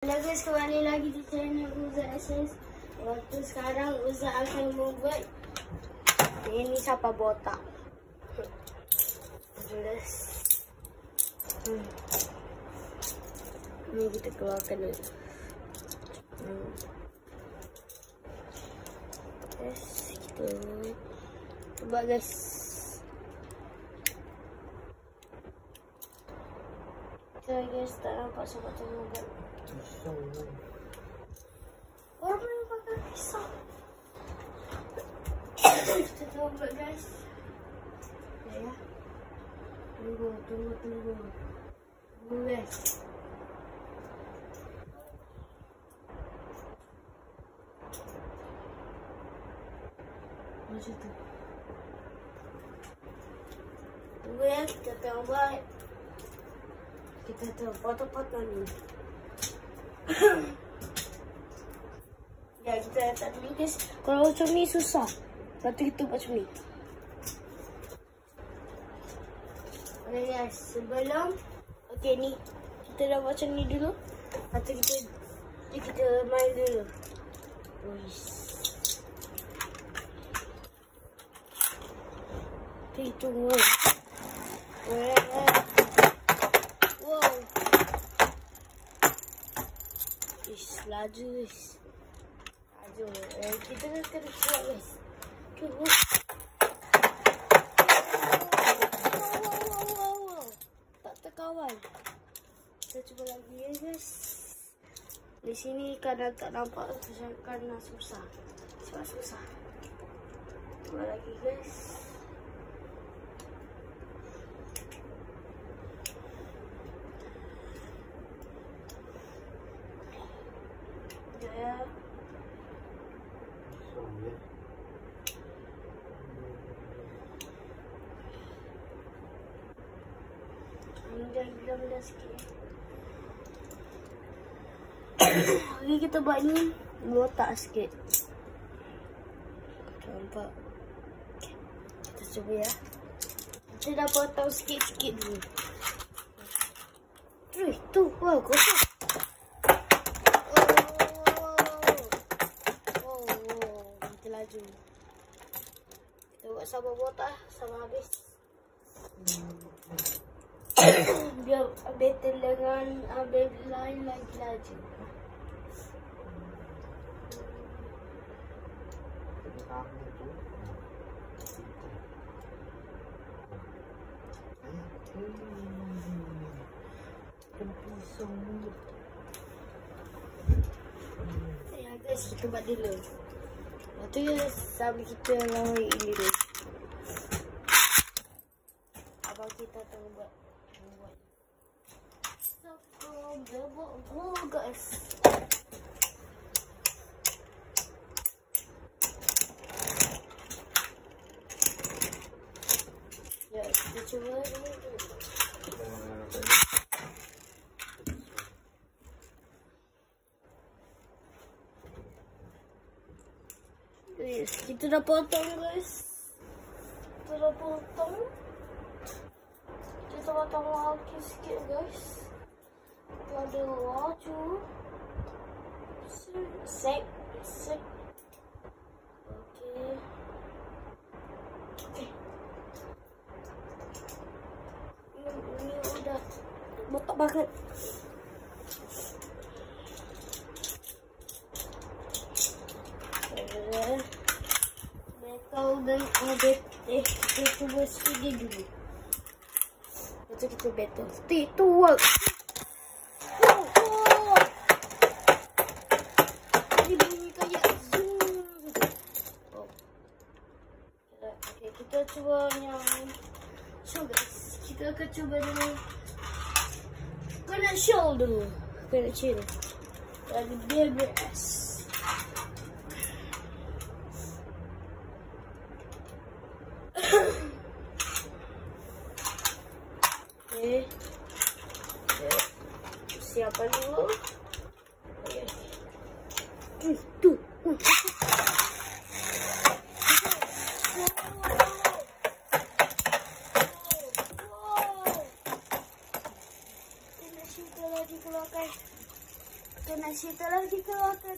Halo guys, kembali lagi di channel Uza SS. Waktu sekarang Uza akan membuat ini sapa botak. Jelas. Ini kita keluarkan dulu. Yes, kita coba guys. Kita guys tak nampak sobat membuat. Orang yang pakai pisau. Kita coba guys. Ya. Tunggu guys. Macam tu. Tunggu ya, kita coba. Kita coba potong-potong ni. Ya, kita letak dulu guys. Kalau macam ni susah. Lepas tu kita buat macam ni. Okay guys, sebelum okay ni kita dah buat macam ni dulu. Lepas tu kita main dulu. Tunggu. Wow. Laju guys. Laju. Kita kena kuat guys. Wow. Tak terkawal. Kita cuba lagi ya guys. Di sini kadang tak nampak kerana susah. Sebab susah. Cuba lagi guys. Dah sikit. Okay, kita buat ni botak sikit. Nampak. Okay. Kita cuba ya. Kita dah potong sikit-sikit dulu. Tu, wow, kosong. Kita laju. Kita buat sabar botak sama habis. Biar better dengan baby lain lagi laju. Ya guys, kita buat dulu. Lepas tu sambil kita lawan ini dulu. Abang kita tengah buat. Oh guys. Ya, kita cuba ni. Yes, kita dah potong guys. Kita potong lagi sikit guys. Ada laju. Sek. Okay. Ini udah botak banget. Metal dan kita cuba sedikit dulu. Lepas kita battle. Itu work. Kita cuba yang show guys. Kita akan cuba dengan kena show dulu. Kena chill. Lagi BBS. Okay. Siapkan dulu. Okay. Tu. Kita lagi keluarkan nak cerita lagi ke akan